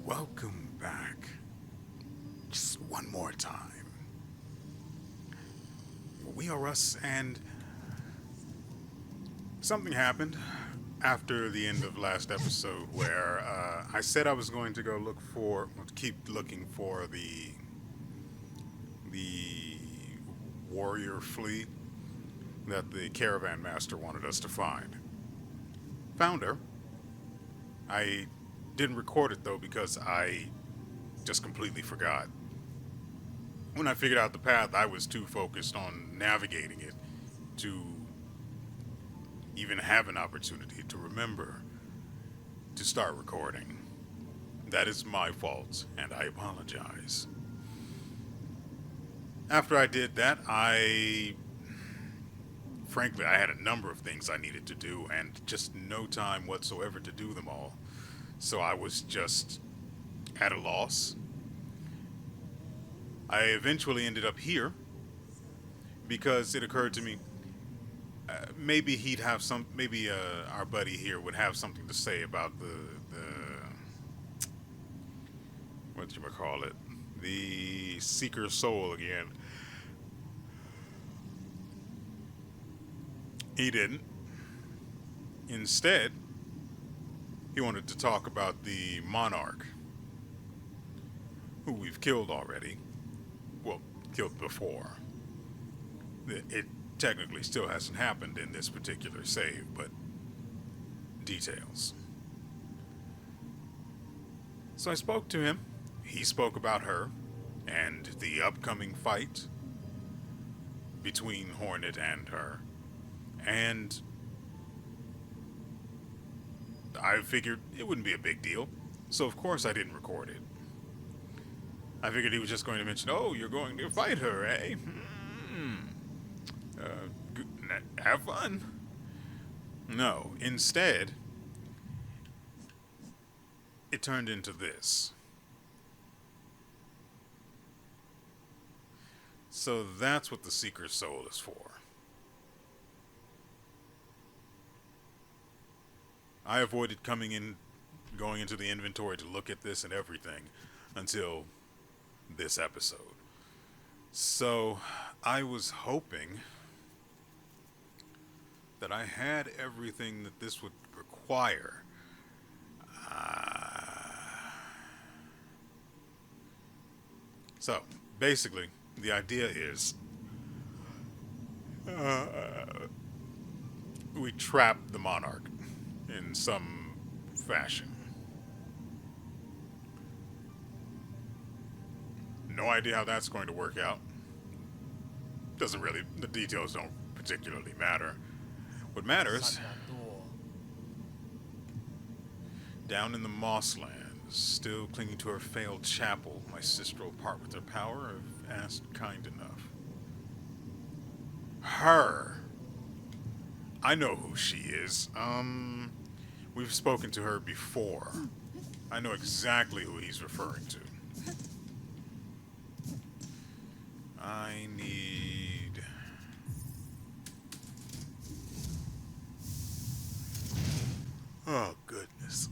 Welcome back. Just one more time. We are us, and something happened after the end of last episode where I said I was going to go keep looking for the warrior flea that the caravan master wanted us to find. Found her. I didn't record it though because I just completely forgot. When I figured out the path, I was too focused on navigating it to even have an opportunity to remember to start recording. That is my fault, and I apologize. After I did that, frankly, I had a number of things I needed to do, and just no time whatsoever to do them all. So I was just at a loss. I eventually ended up here because it occurred to me maybe he'd have some. Maybe our buddy here would have something to say about the what you call it, the seeker soul again. He didn't. Instead, he wanted to talk about the monarch, who we've killed already. Well, killed before. It technically still hasn't happened in this particular save, but details. So I spoke to him. He spoke about her and the upcoming fight between Hornet and her. And I figured it wouldn't be a big deal. So of course I didn't record it. I figured he was just going to mention, "Oh, you're going to fight her, eh? Have fun." No, instead, it turned into this. So that's what the Seeker's Soul is for. I avoided going into the inventory to look at this and everything until this episode. So I was hoping that I had everything that this would require. So basically, the idea is we trap the monarch in some fashion. No idea how that's going to work out. Doesn't really, the details don't particularly matter. What matters, down in the Mosslands, still clinging to her failed chapel, my sister will part with her power if asked kind enough. Her. I know who she is. We've spoken to her before. I know exactly who he's referring to. I need... Oh, goodness.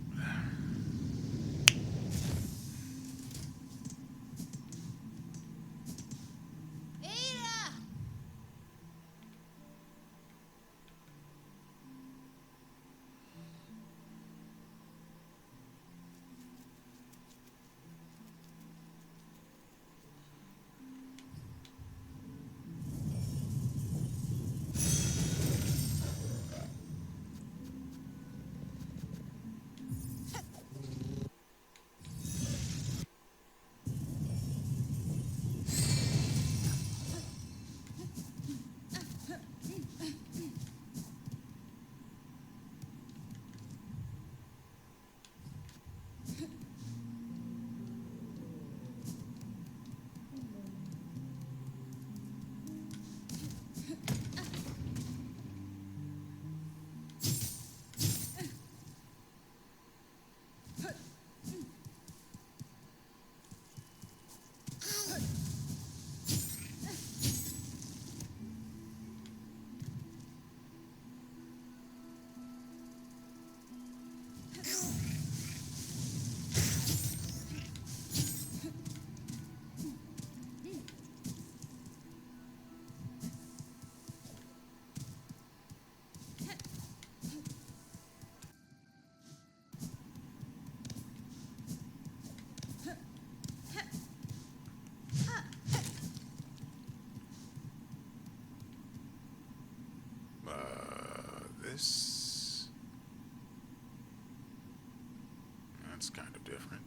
That's kind of different.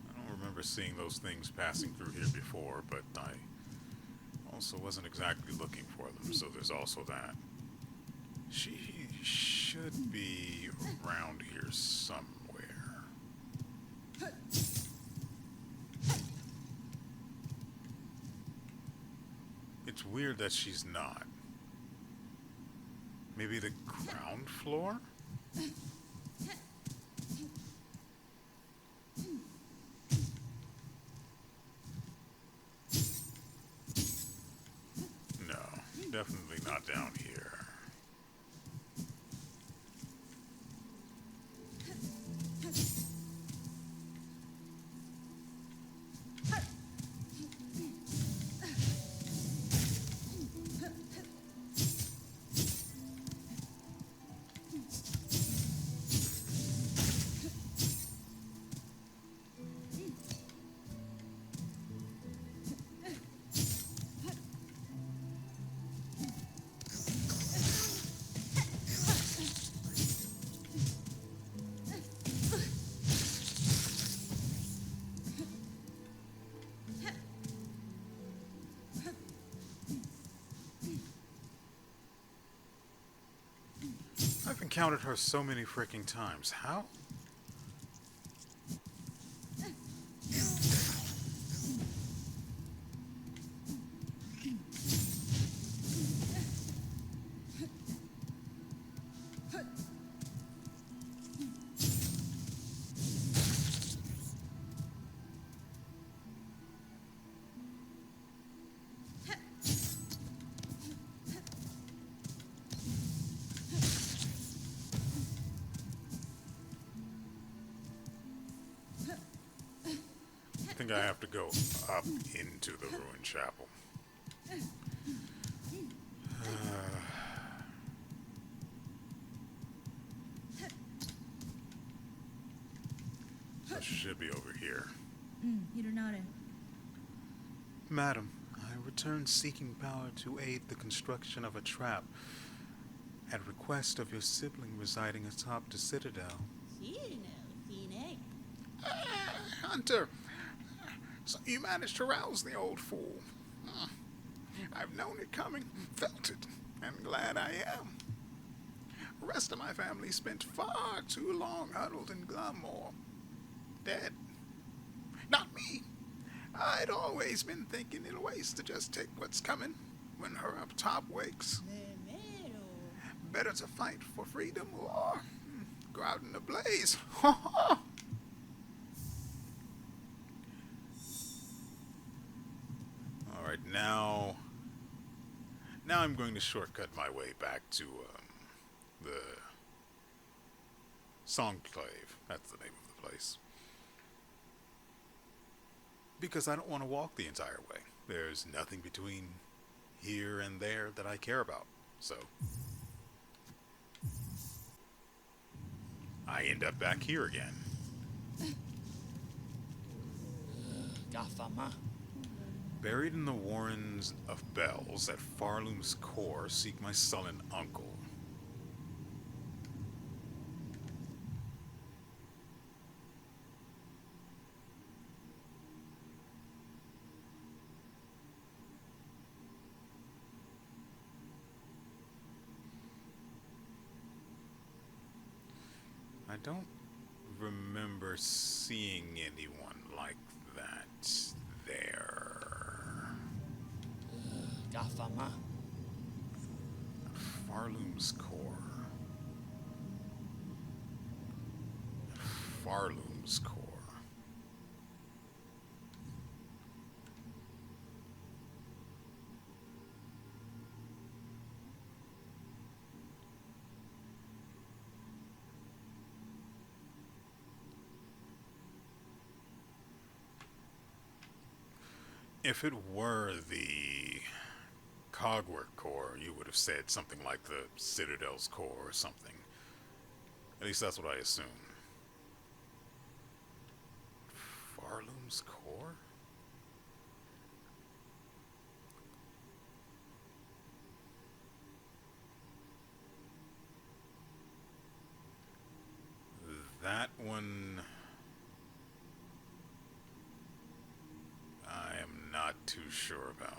I don't remember seeing those things passing through here before, but I also wasn't exactly looking for them, so there's also that. She should be around here somewhere. It's weird that she's not. Maybe the ground floor? No, definitely not down here. I've encountered her so many freaking times. How? I think I have to go up into the ruined chapel. So she should be over here. Madam, I returned seeking power to aid the construction of a trap at request of your sibling residing atop the citadel. Hunter, so you managed to rouse the old fool. I've known it coming, felt it, and glad I am. The rest of my family spent far too long huddled in Glamour, dead. Not me. I'd always been thinking it'll waste to just take what's coming when her up top wakes. Better to fight for freedom or go out in a blaze. Alright, now I'm going to shortcut my way back to the Songclave. That's the name of the place. Because I don't want to walk the entire way. There's nothing between here and there that I care about. So I end up back here again. Buried in the warrens of bells at Farloom's core, seek my sullen uncle. I don't remember seeing anyone like that there. Farloom's core. Farloom's core. If it were the Cogwork core, you would have said something like the Citadel's core or something. At least that's what I assume. Farloom's core? That sure about.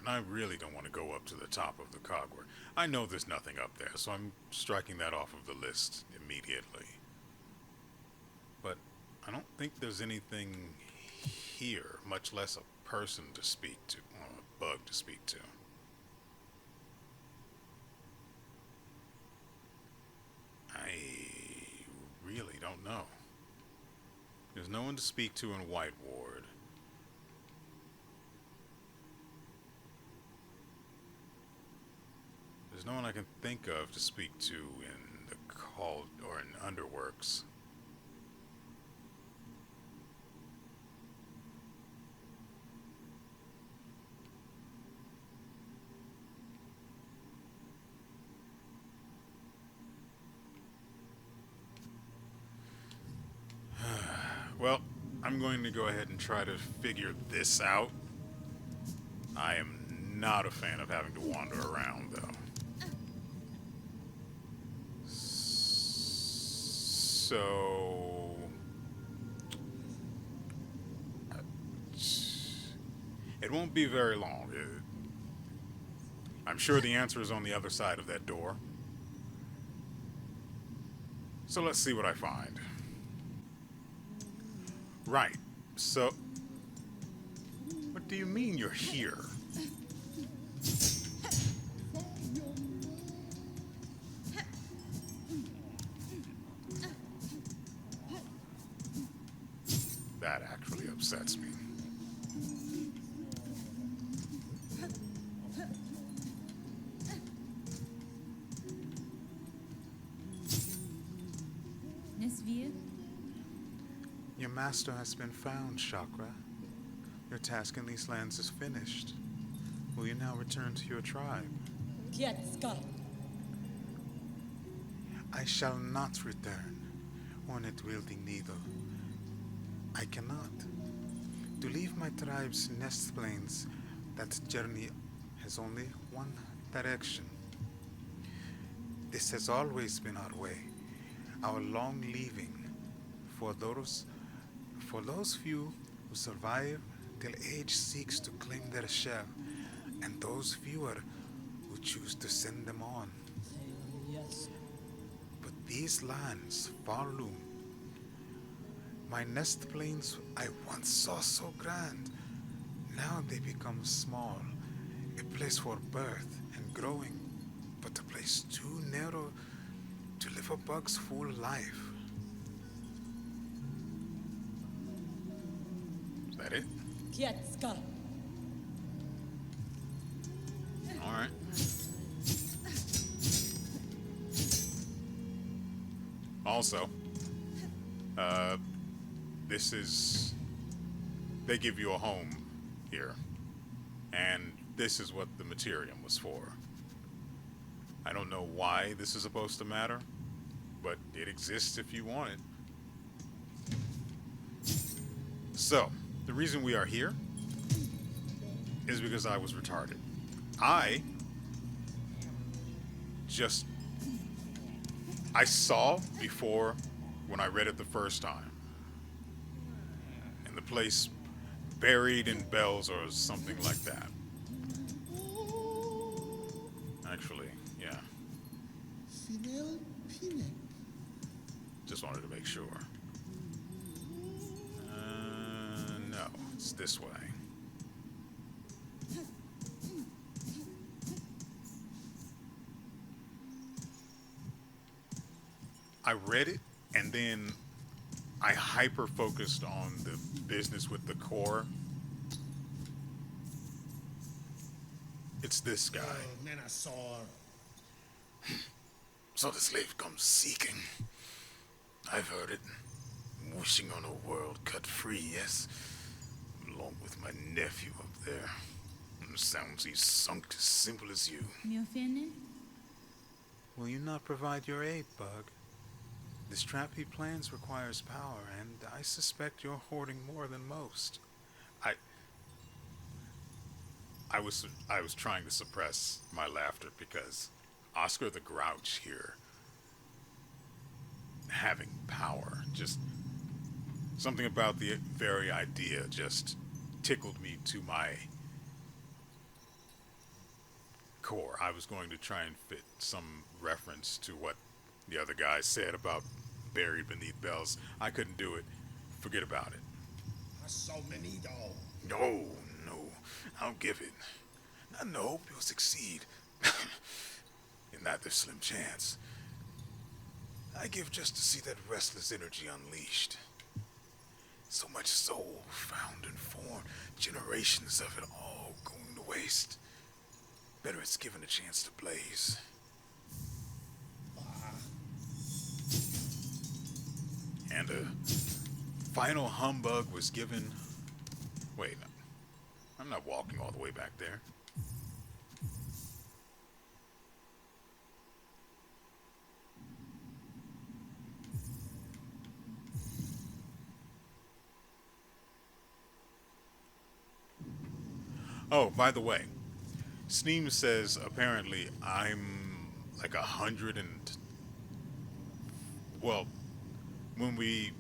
And I really don't want to go up to the top of the cogware. I know there's nothing up there, so I'm striking that off of the list immediately. But I don't think there's anything here, much less a person to speak to, or a bug to speak to. I really don't know. There's no one to speak to in White Ward. There's no one I can think of to speak to in the call or in Underworks. Well, I'm going to go ahead and try to figure this out. I am not a fan of having to wander around, though. So... It won't be very long. I'm sure the answer is on the other side of that door. So let's see what I find. Right. So... What do you mean you're here? That actually upsets me. Your master has been found, Chakra. Your task in these lands is finished. Will you now return to your tribe? Kietska. I shall not return, hornet-wielding needle. I cannot. To leave my tribe's nest plains, that journey has only one direction. This has always been our way, our long leaving. For those few who survive till age seeks to claim their share, and those fewer who choose to send them on. Yes. But these lands far loom. My nest plains I once saw so grand, now they become small, a place for birth and growing, but a place too narrow to live a bug's full life. Is that it? Kietska. All right. Also, they give you a home here, and this is what the Materium was for. I don't know why this is supposed to matter, but it exists if you want it. So, the reason we are here is because I was retarded. I saw before when I read it the first time. And the place buried in bells or something like that. Actually, yeah. Just wanted to make sure. No, it's this way. I read it, and then I hyper-focused on the business with the core. It's this guy. So the slave comes seeking. I've heard it. Wishing on a world cut free, yes. Along with my nephew up there. Sounds he's sunk as simple as you. Me offended? Will you not provide your aid, Bug? This trap he plans requires power, and I suspect you're hoarding more than most. I I was trying to suppress my laughter because Oscar the Grouch here having power, just something about the very idea just tickled me to my core. I was going to try and fit some reference to what the other guy said about buried beneath bells. I couldn't do it. Forget about it. So many dog. No, no, I'll give it. Not in the hope you'll succeed. In that there's slim chance. I give just to see that restless energy unleashed. So much soul found and formed. Generations of it all going to waste. Better it's given a chance to blaze. And a final humbug was given. Wait, no. I'm not walking all the way back there. Oh, by the way, Steam says apparently I'm like 100 and well, when we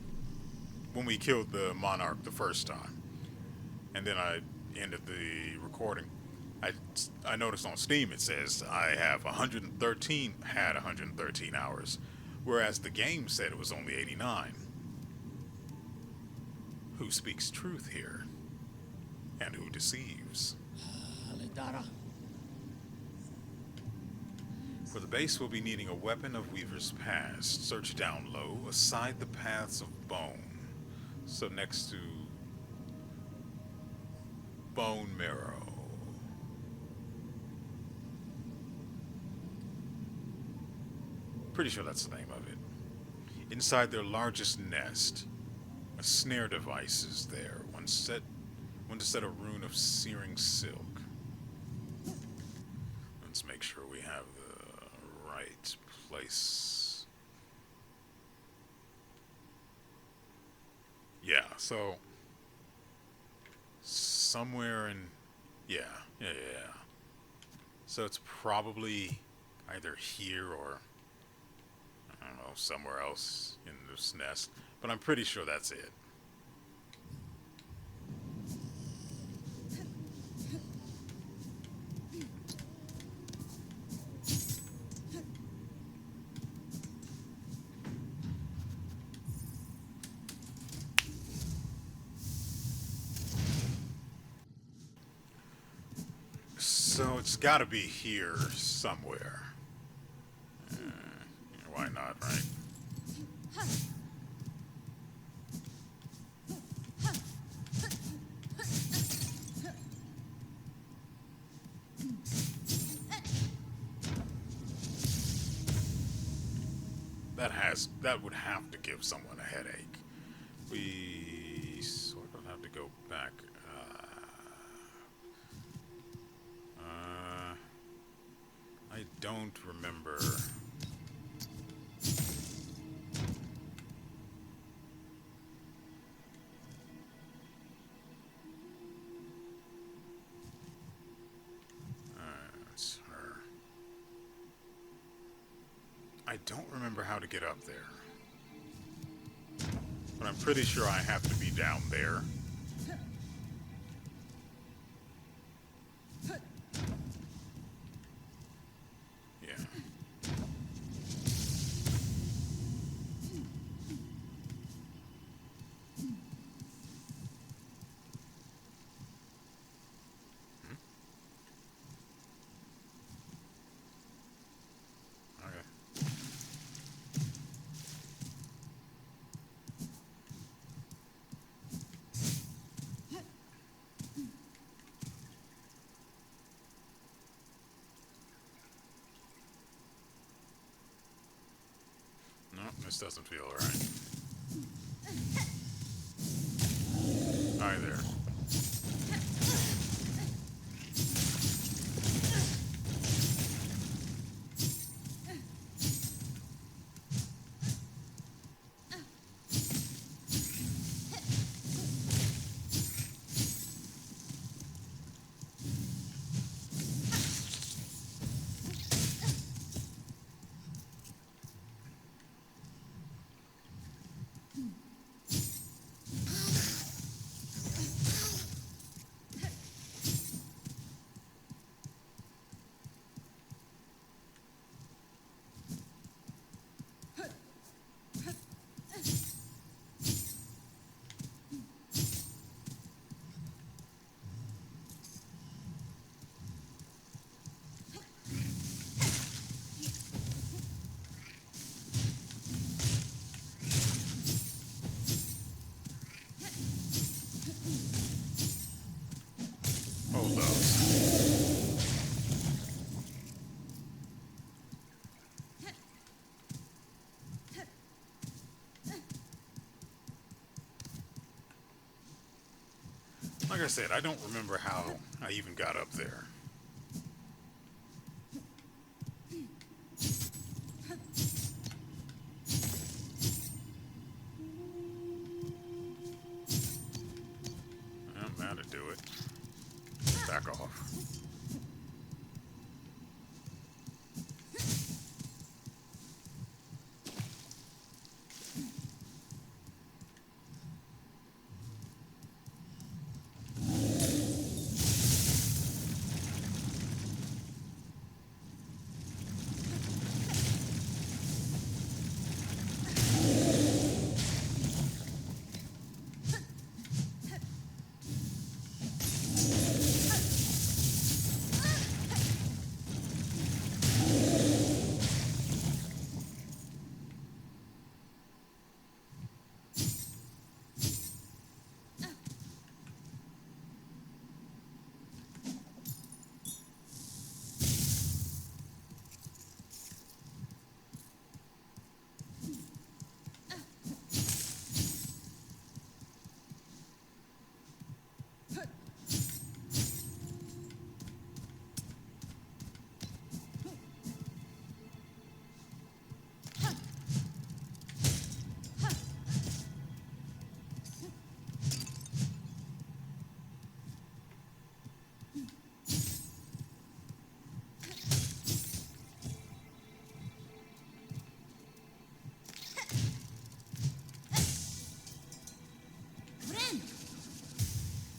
killed the monarch the first time, and then I ended the recording, I noticed on Steam it says I have 113 hours, whereas the game said it was only 89. Who speaks truth here, and who deceives? Alidara. For the base, we'll be needing a weapon of Weaver's past. Search down low, aside the paths of bone. So next to bone marrow. Pretty sure that's the name of it. Inside their largest nest, a snare device is there. One to set a rune of searing silk. Let's make sure we have the right place. Yeah, so somewhere in yeah. So it's probably either here or I don't know, somewhere else in this nest, but I'm pretty sure that's it. So it's got to be here somewhere. Why not, right? That would have to give someone a headache. We sort of have to go back. I don't remember. That's her. I don't remember how to get up there. But I'm pretty sure I have to be down there. Yeah. Okay. This doesn't feel right. Hi there. Hold those. Like I said, I don't remember how I even got up there. I'm mad to do it. Back off.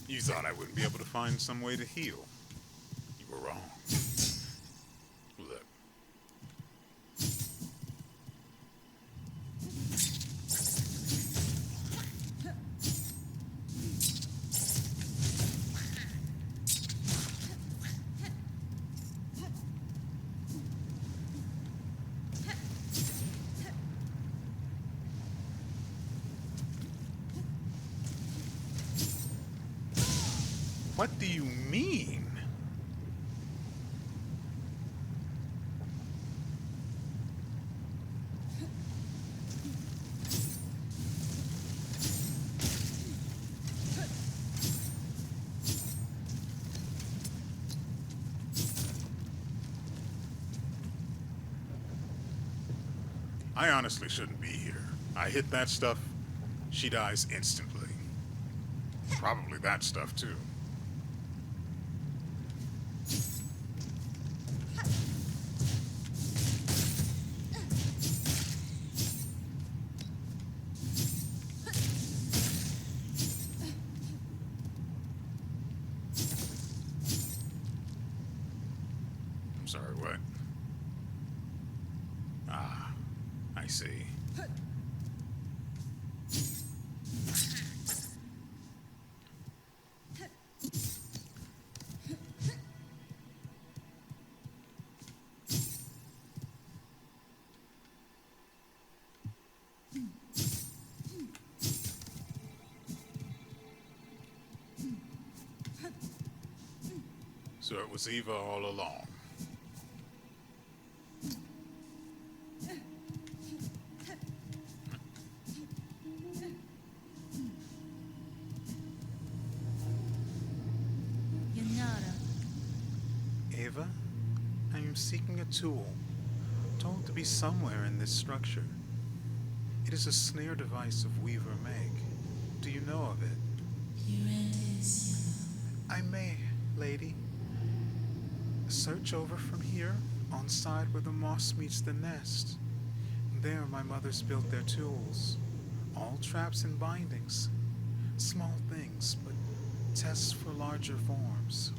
You thought I wouldn't be able to find some way to heal. You were wrong. Look. What do you mean? I honestly shouldn't be here. I hit that stuff, she dies instantly. Probably that stuff too. I'm sorry, what? Ah, I see. So it was Eva all along. Eva. I am seeking a tool, told to be somewhere in this structure. It is a snare device of Weaver Meg. Do you know of it? I may, lady. Search over from here, on side where the moss meets the nest. There my mothers built their tools. All traps and bindings. Small things, but tests for larger forms.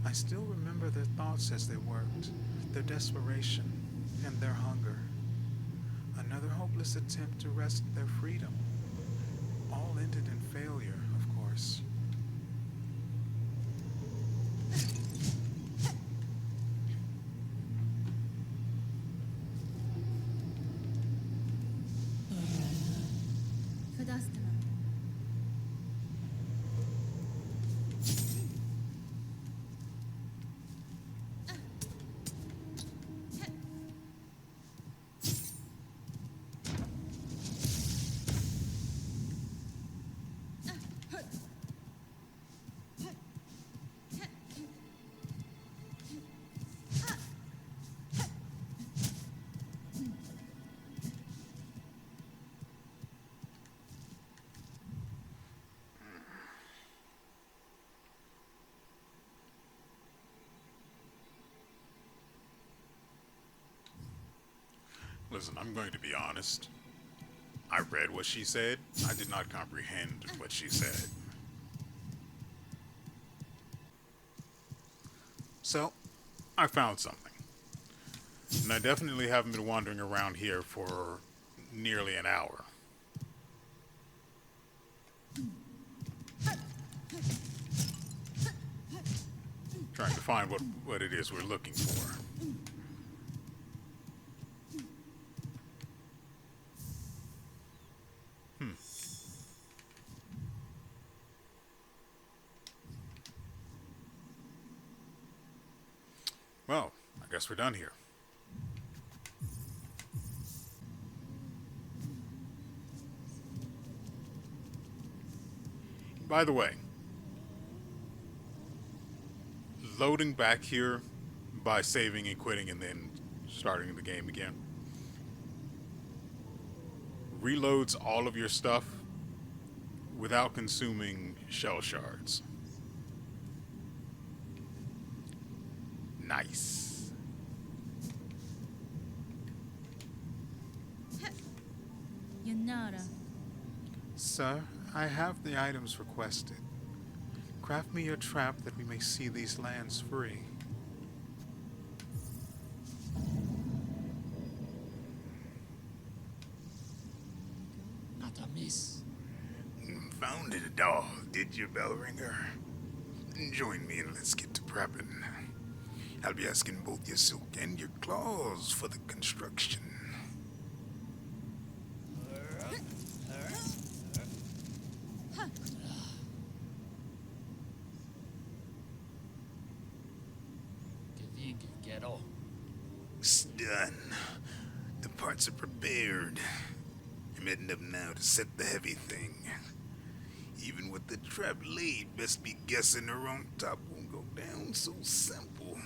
I still remember their thoughts as they worked, their desperation and their hunger. Another hopeless attempt to wrest their freedom. All ended in failure, of course. Listen, I'm going to be honest. I read what she said. I did not comprehend what she said. So, I found something. And I definitely haven't been wandering around here for nearly an hour. Trying to find what it is we're looking for. Well, I guess we're done here. By the way, loading back here by saving and quitting and then starting the game again reloads all of your stuff without consuming shell shards. Nice. Yanara. Sir, I have the items requested. Craft me a trap that we may see these lands free. Not a miss. Found it all, did you, Bellringer? Join me and let's get to prepping. I'll be asking both your silk and your claws for the construction. It's done. The parts are prepared. I'm heading up now to set the heavy thing. Even with the trap laid, best be guessing her on top won't go down so simple.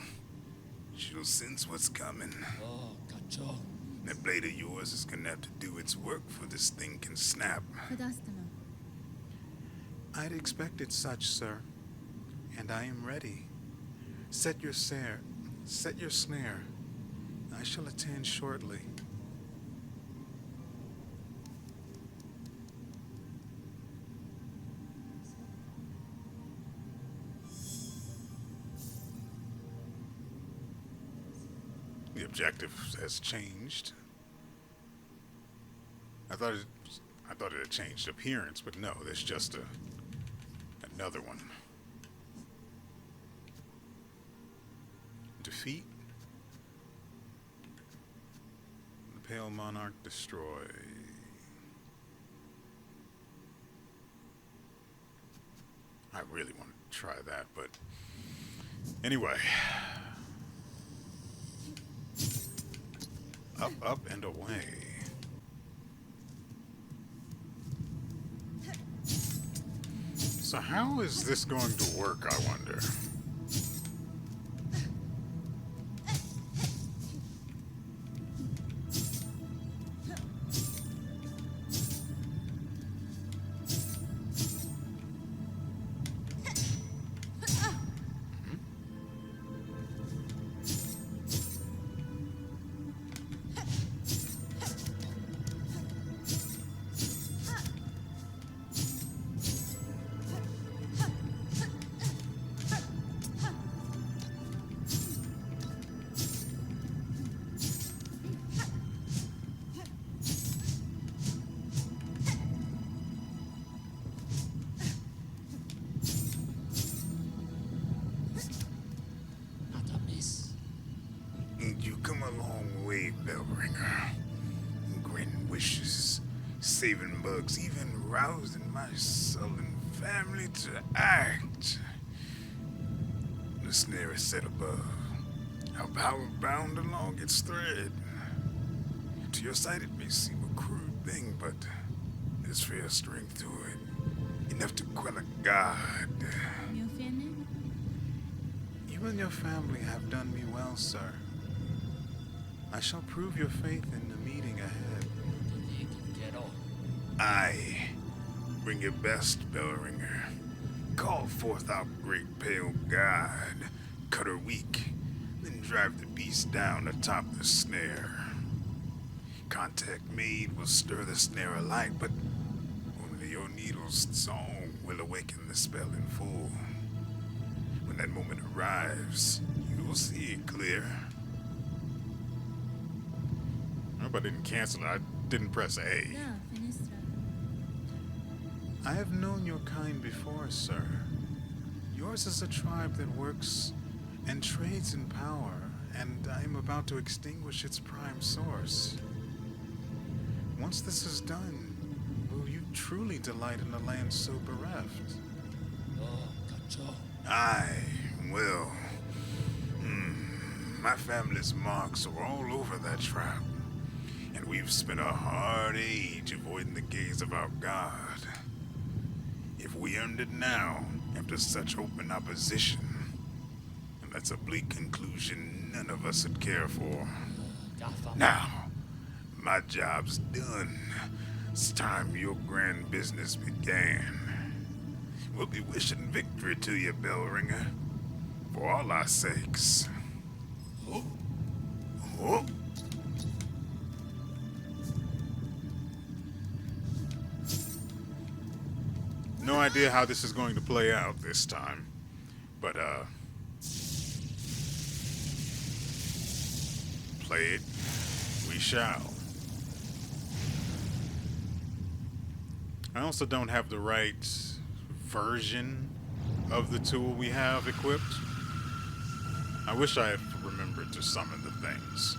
She'll sense what's coming. Oh, cacho. That blade of yours is gonna have to do its work for this thing can snap. I'd expected such, sir. And I am ready. Set your snare. I shall attend shortly. The objective has changed. I thought it had changed appearance, but no, there's just another one. Defeat the Pale Monarch, destroy. I really want to try that, but anyway. Up, and away. So how is this going to work, I wonder? saving bugs, even rousing my sullen family to act. The snare is set above, our power bound along its thread. To your sight it may seem a crude thing, but there's fair strength to it, enough to quell a god. You finished? You and your family have done me well, sir. I shall prove your faith in the meeting ahead. Aye. Bring your best, Bellringer. Call forth our great pale god. Cut her weak, then drive the beast down atop the snare. Contact made will stir the snare alight, but only your needle's song will awaken the spell in full. When that moment arrives, you will see it clear. I hope I didn't cancel it. I didn't press A. Yeah, finished. I have known your kind before, sir. Yours is a tribe that works and trades in power, and I am about to extinguish its prime source. Once this is done, will you truly delight in a land so bereft? Oh, Kacho. Aye, well, my family's marks are all over that trap, and we've spent a hard age avoiding the gaze of our god. If we earned it now, after such open opposition, and that's a bleak conclusion none of us would care for. Now, my job's done. It's time your grand business began. We'll be wishing victory to you, Bellringer, for all our sakes. Oh. Oh. No idea how this is going to play out this time, but play it we shall. I also don't have the right version of the tool we have equipped. I wish I had remembered to summon the things.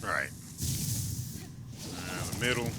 Right. The middle.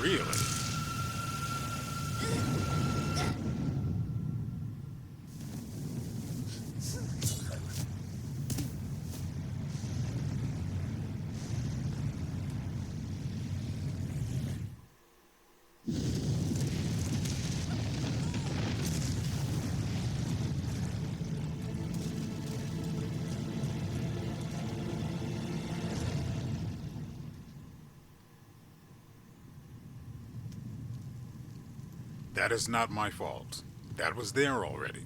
Really? That is not my fault. That was there already.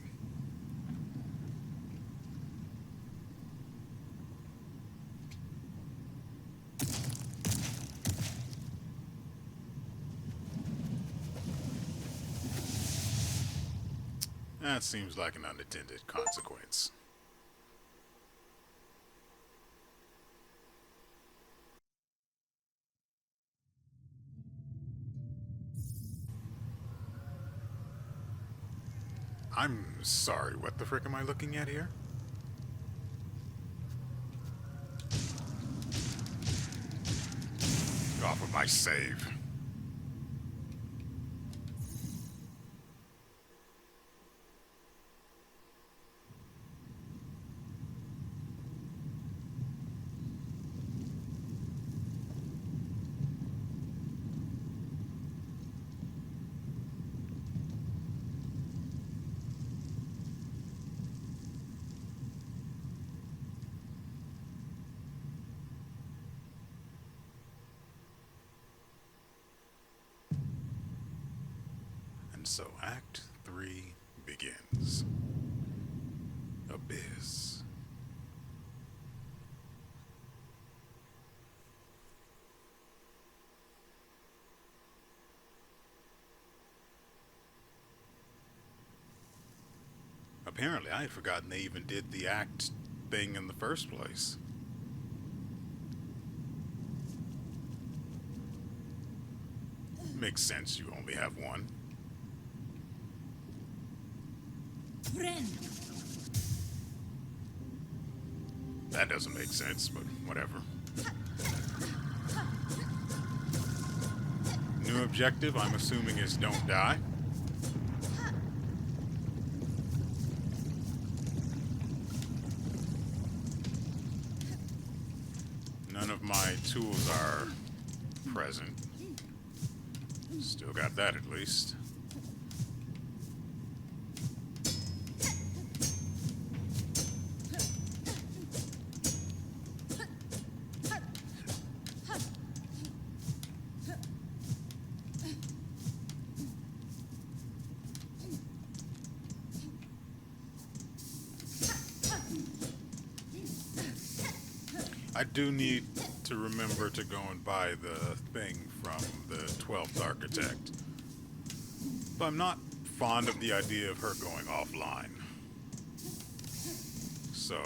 That seems like an unintended consequence. I'm sorry, what the frick am I looking at here? Get off of my save. And so Act 3 begins. Abyss. Apparently, I had forgotten they even did the act thing in the first place. Makes sense, you only have one. Friend. That doesn't make sense, but whatever. New objective, I'm assuming, is don't die. None of my tools are present. Still got that at least. I do need to remember to go and buy the thing from the 12th Architect. But I'm not fond of the idea of her going offline. So...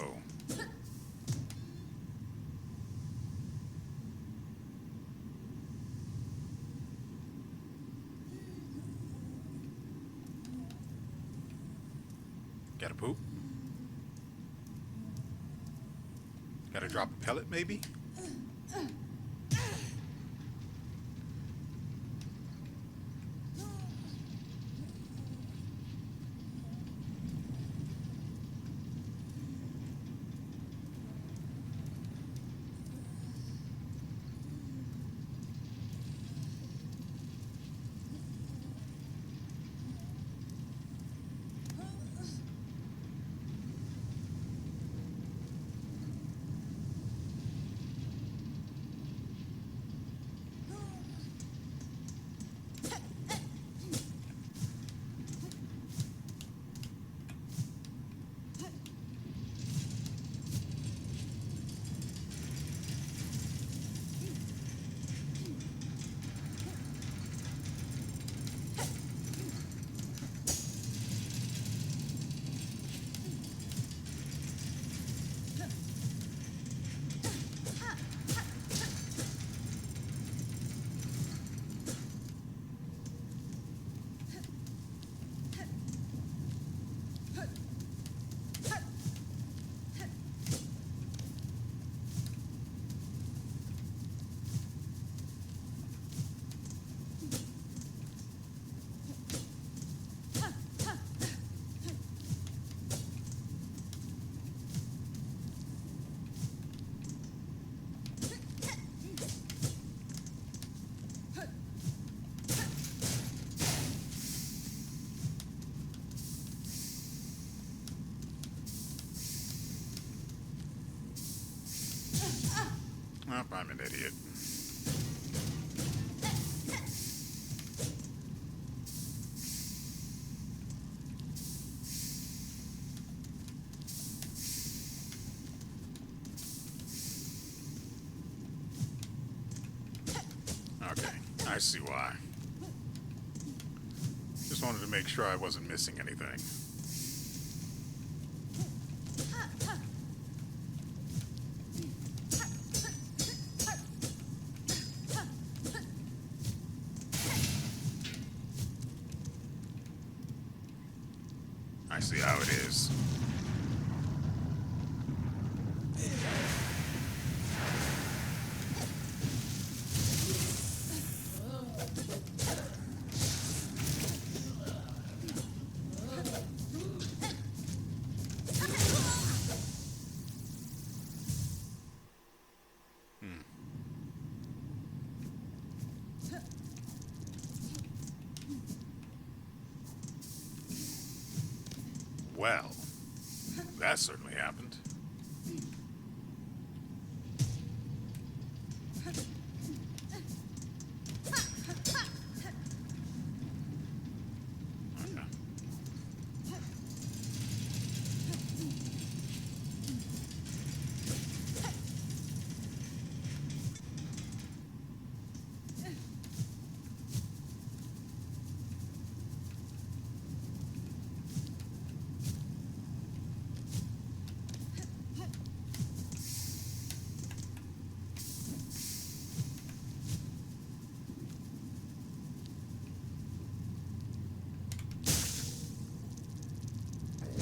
Gotta poop? Gotta drop a pellet, maybe? Oh, I'm an idiot. Okay, I see why. Just wanted to make sure I wasn't missing anything. I see how it is. Well, that certainly happened. Okay.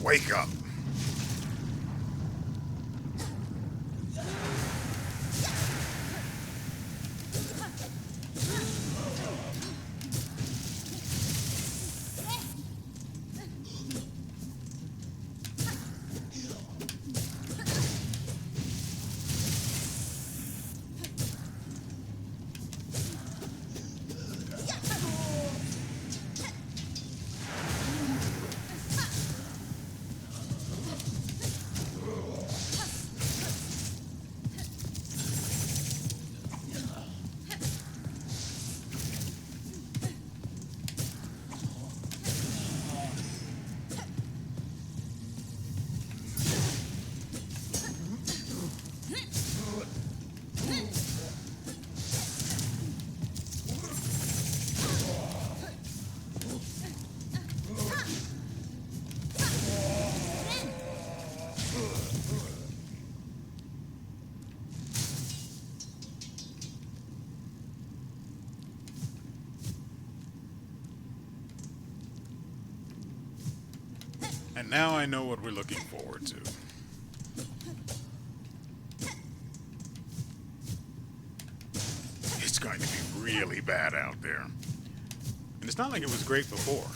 Wake up. And now I know what we're looking forward to. It's going to be really bad out there. And it's not like it was great before.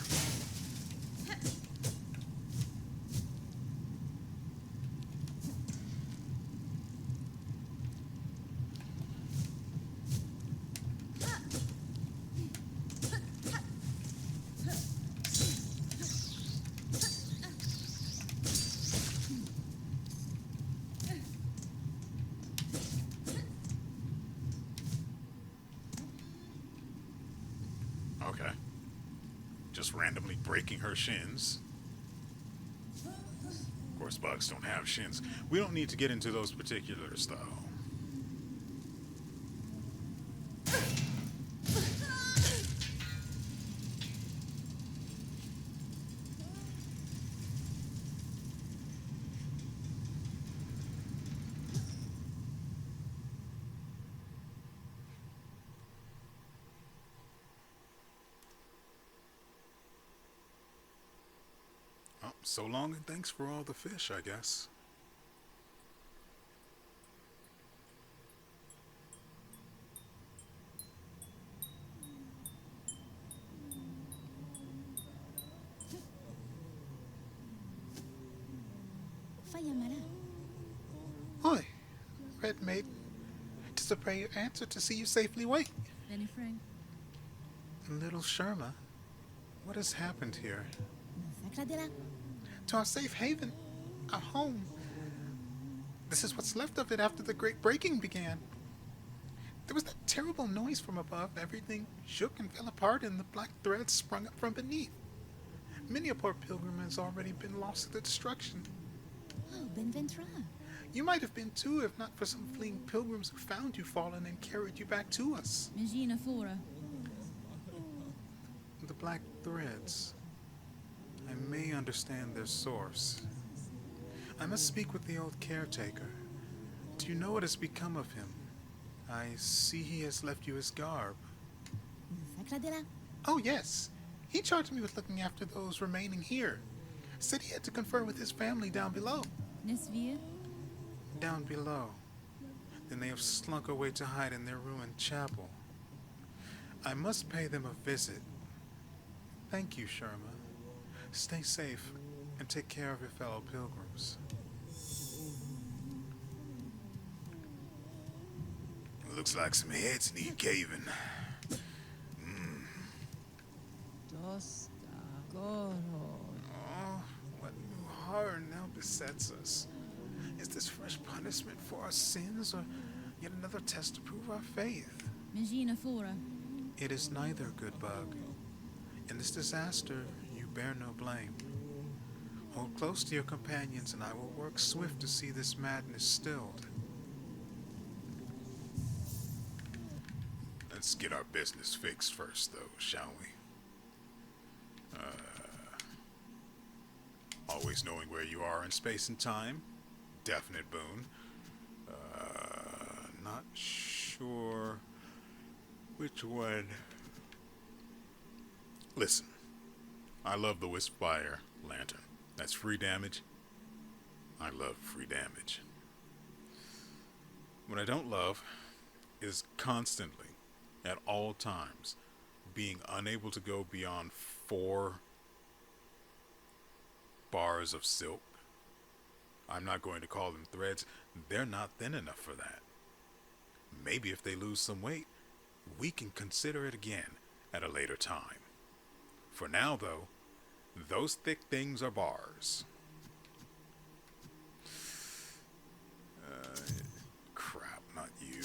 Okay. Just randomly breaking her shins. Of course, bugs don't have shins. We don't need to get into those particulars, though. Oh, so long and thanks for all the fish, I guess. Oi, Red Maid. Tis a prayer answered to see you safely wake. Benny Frank. Little Sherma, what has happened here? Sacradera. To our safe haven, our home. This is what's left of it after the great breaking began. There was that terrible noise from above. Everything shook and fell apart, and the black threads sprung up from beneath. Many a poor pilgrim has already been lost to the destruction. Oh, Benventra. You might have been too, if not for some fleeing pilgrims who found you fallen and carried you back to us. Imagina fora. The black threads. I may understand their source. I must speak with the old caretaker. Do you know what has become of him? I see he has left you his garb. Sacradera. Oh, yes. He charged me with looking after those remaining here. Said he had to confer with his family down below. Nesvir? Down below. Then they have slunk away to hide in their ruined chapel. I must pay them a visit. Thank you, Sherma. Stay safe and take care of your fellow pilgrims. Looks like some heads need caving. Dosta Goro. Oh, what new horror now besets us? Is this fresh punishment for our sins or yet another test to prove our faith? Magina Fora. It is neither, good bug. In this disaster, you bear no blame. Hold close to your companions, and I will work swift to see this madness stilled. Let's get our business fixed first, though, shall we? Always knowing where you are in space and time. Definite boon. Not sure which one. Listen, I love the Wispfire lantern. That's free damage. I love free damage. What I don't love is constantly, at all times, being unable to go beyond 4 bars of silk. I'm not going to call them threads. They're not thin enough for that. Maybe if they lose some weight, we can consider it again at a later time. For now, though, those thick things are bars. Crap, not you.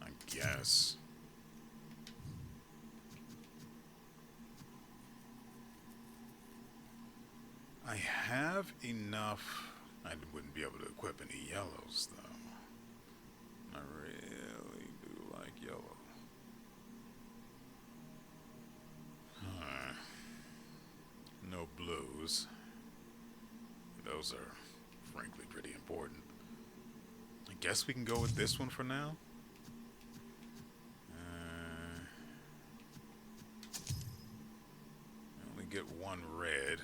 I guess. I have enough. I wouldn't be able to equip any yellows, though. I really do like yellow. No blues. Those are, frankly, pretty important. I guess we can go with this one for now. I only get 1 red.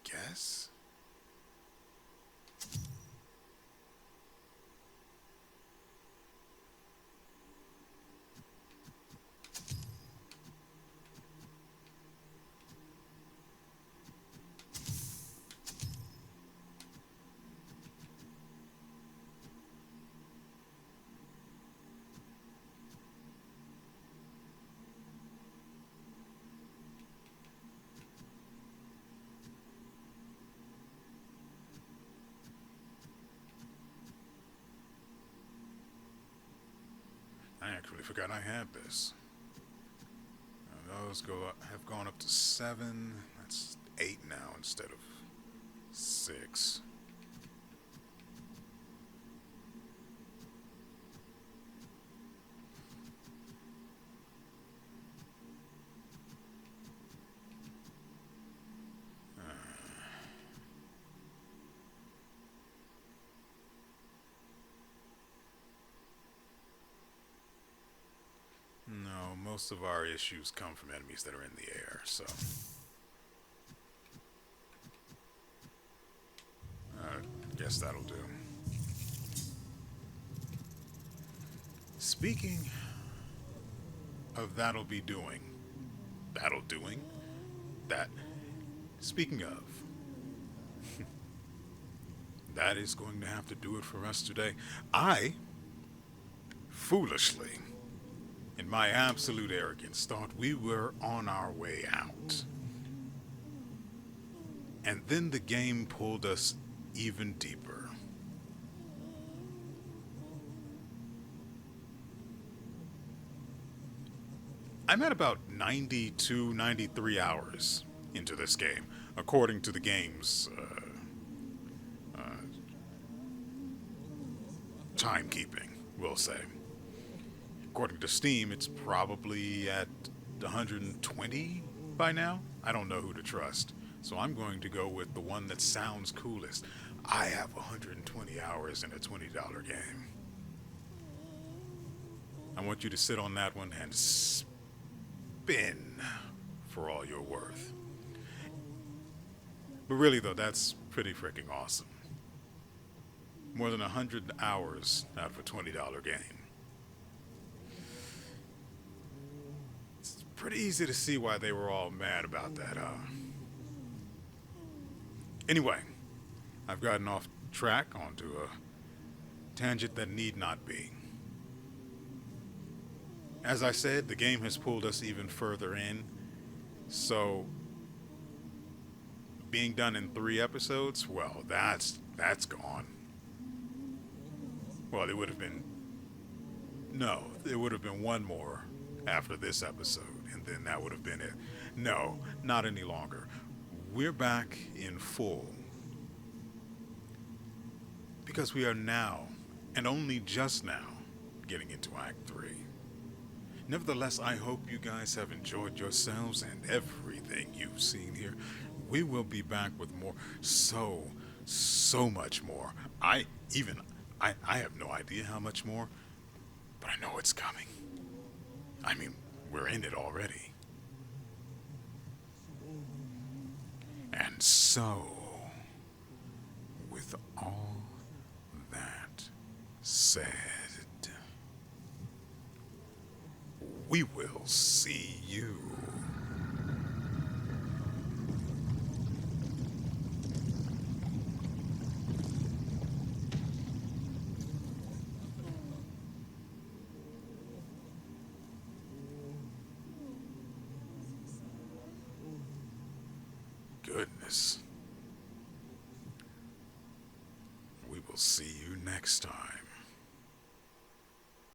Guess. I actually forgot I had this. Those have gone up to 7. That's 8 now instead of 6. No, most of our issues come from enemies that are in the air, so... guess that'll do. Speaking of that'll be doing... That'll doing? That... Speaking of... that is going to have to do it for us today. I, foolishly, in my absolute arrogance, thought we were on our way out. And then the game pulled us even deeper. I'm at about 92, 93 hours into this game, according to the game's timekeeping, we'll say. According to Steam, it's probably at 120 by now. I don't know who to trust. So I'm going to go with the one that sounds coolest. I have 120 hours in a $20 game. I want you to sit on that one and spin for all you're worth. But really, though, that's pretty freaking awesome. More than 100 hours out of a $20 game. It's pretty easy to see why they were all mad about that. Anyway, I've gotten off track onto a tangent that need not be. As I said, the game has pulled us even further in, so being done in 3 episodes, well, that's gone. Well, it would have been, no, it would have been one more after this episode, and then that would have been it. No, not any longer. We're back in full. Because we are now, and only just now, getting into Act 3. Nevertheless, I hope you guys have enjoyed yourselves and everything you've seen here. We will be back with more, so much more. I have no idea how much more, but I know it's coming. I mean, we're in it already. And so, with all that said, we will see you goodness. We will see you next time.